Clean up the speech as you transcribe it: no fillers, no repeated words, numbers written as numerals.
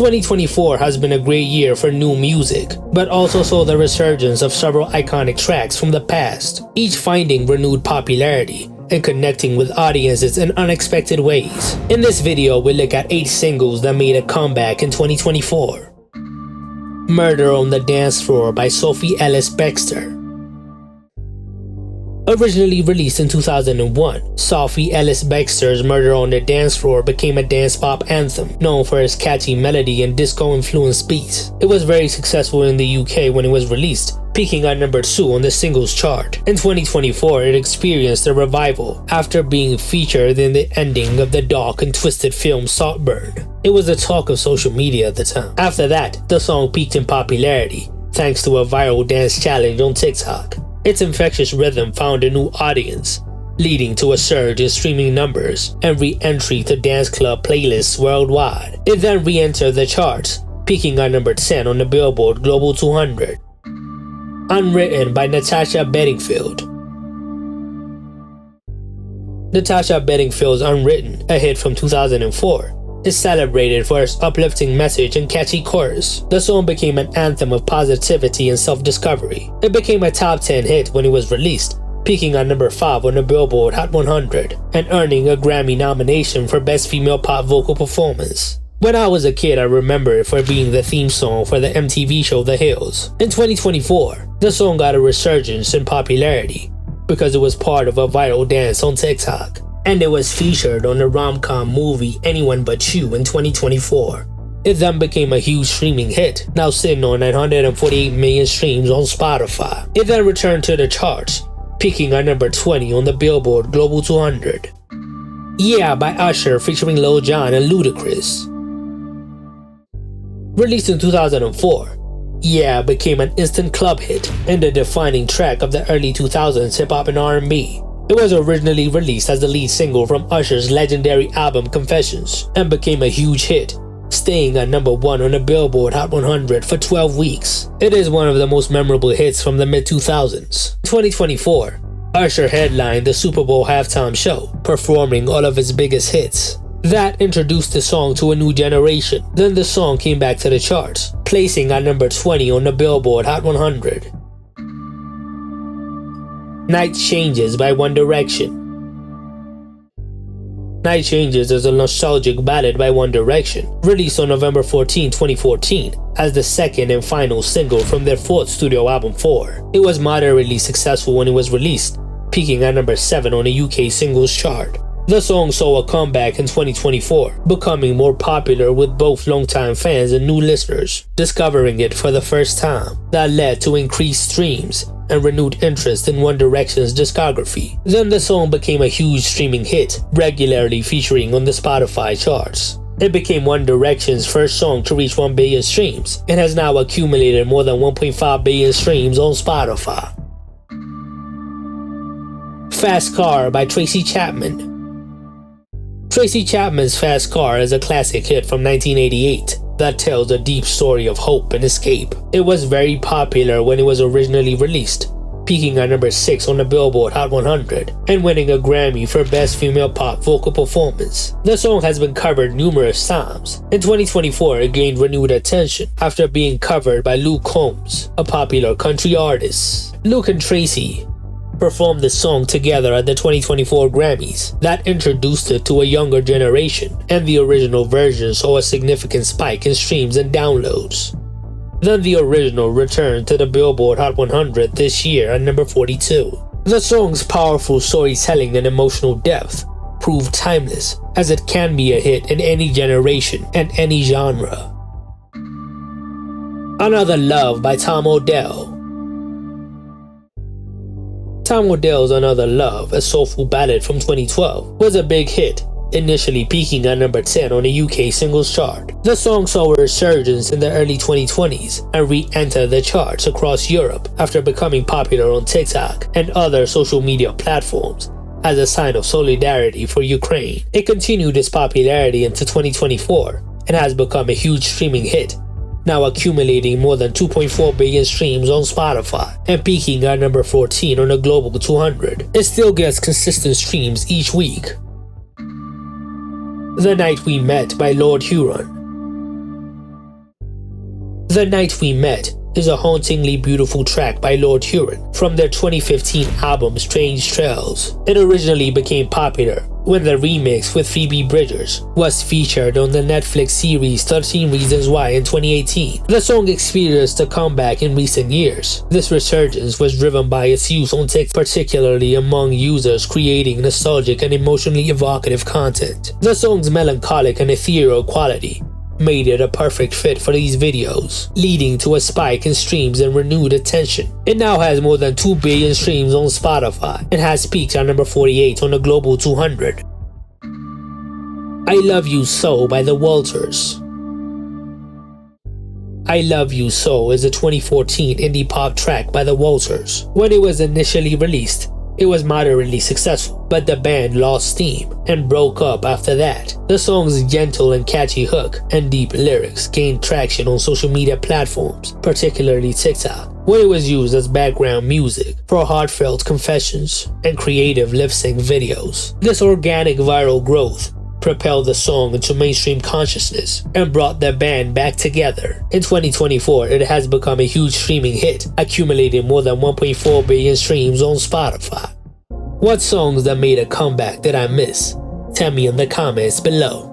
2024 has been a great year for new music, but also saw the resurgence of several iconic tracks from the past, each finding renewed popularity and connecting with audiences in unexpected ways. In this video, we'll look at 8 singles that made a comeback in 2024. Murder on the Dance Floor by Sophie Ellis-Bextor. Originally released in 2001, Sophie Ellis-Bextor's Murder on the Dance Floor became a dance pop anthem, known for its catchy melody and disco-influenced beats. It was very successful in the UK when it was released, peaking at number 2 on the singles chart. In 2024, it experienced a revival after being featured in the ending of the dark and twisted film Saltburn. It was the talk of social media at the time. After that, the song peaked in popularity, thanks to a viral dance challenge on TikTok. Its infectious rhythm found a new audience, leading to a surge in streaming numbers and re-entry to dance club playlists worldwide. It then re-entered the charts, peaking at number 10 on the Billboard Global 200. Unwritten by Natasha Bedingfield. Natasha Bedingfield's Unwritten, a hit from 2004, is celebrated for its uplifting message and catchy chorus. The song became an anthem of positivity and self-discovery. It became a top 10 hit when it was released, peaking at number 5 on the Billboard Hot 100 and earning a Grammy nomination for Best Female Pop Vocal Performance. When I was a kid, I remember it for being the theme song for the MTV show The Hills. In 2024, the song got a resurgence in popularity because it was part of a viral dance on TikTok, and it was featured on the rom-com movie Anyone But You in 2024. It then became a huge streaming hit, now sitting on 948 million streams on Spotify. It then returned to the charts, peaking at number 20 on the Billboard Global 200. Yeah by Usher featuring Lil Jon and Ludacris. Released in 2004, Yeah became an instant club hit and the defining track of the early 2000s hip-hop and R&B. It was originally released as the lead single from Usher's legendary album Confessions and became a huge hit, staying at number 1 on the Billboard Hot 100 for 12 weeks. It is one of the most memorable hits from the mid-2000s. In 2024, Usher headlined the Super Bowl halftime show, performing all of its biggest hits. That introduced the song to a new generation. Then the song came back to the charts, placing at number 20 on the Billboard Hot 100. Night Changes by One Direction. Night Changes is a nostalgic ballad by One Direction, released on November 14, 2014, as the second and final single from their 4th studio album 4. It was moderately successful when it was released, peaking at number 7 on the UK singles chart. The song saw a comeback in 2024, becoming more popular with both longtime fans and new listeners discovering it for the first time. That led to increased streams and renewed interest in One Direction's discography. Then the song became a huge streaming hit, regularly featuring on the Spotify charts. It became One Direction's first song to reach 1 billion streams and has now accumulated more than 1.5 billion streams on Spotify. Fast Car by Tracy Chapman. Tracy Chapman's Fast Car is a classic hit from 1988 that tells a deep story of hope and escape. It was very popular when it was originally released, peaking at number 6 on the Billboard Hot 100 and winning a Grammy for Best Female Pop Vocal Performance. The song has been covered numerous times. In 2024, it gained renewed attention after being covered by Luke Combs, a popular country artist. Luke and Tracy performed the song together at the 2024 Grammys. That introduced it to a younger generation, and the original version saw a significant spike in streams and downloads. Then the original returned to the Billboard Hot 100 this year at number 42. The song's powerful storytelling and emotional depth proved timeless, as it can be a hit in any generation and any genre. Another Love by Tom Odell. Tom Odell's Another Love, a soulful ballad from 2012, was a big hit, initially peaking at number 10 on the UK singles chart. The song saw a resurgence in the early 2020s and re-entered the charts across Europe after becoming popular on TikTok and other social media platforms as a sign of solidarity for Ukraine. It continued its popularity into 2024 and has become a huge streaming hit, now accumulating more than 2.4 billion streams on Spotify and peaking at number 14 on the Global 200. It still gets consistent streams each week. The Night We Met by Lord Huron. The Night We Met is a hauntingly beautiful track by Lord Huron from their 2015 album Strange Trails. It originally became popular when the remix with Phoebe Bridgers was featured on the Netflix series 13 Reasons Why in 2018. The song experienced a comeback in recent years. This resurgence was driven by its use on TikTok, particularly among users creating nostalgic and emotionally evocative content. The song's melancholic and ethereal quality made it a perfect fit for these videos, leading to a spike in streams and renewed attention. It now has more than 2 billion streams on Spotify and has peaked at number 48 on the Global 200. I Love You So by the Walters. I Love You So is a 2014 indie pop track by the Walters. When it was initially released, it was moderately successful, but the band lost steam and broke up after that. The song's gentle and catchy hook and deep lyrics gained traction on social media platforms, particularly TikTok, where it was used as background music for heartfelt confessions and creative lip-sync videos. This organic viral growth propelled the song into mainstream consciousness and brought the band back together. In 2024, it has become a huge streaming hit, accumulating more than 1.4 billion streams on Spotify. What songs that made a comeback did I miss? Tell me in the comments below.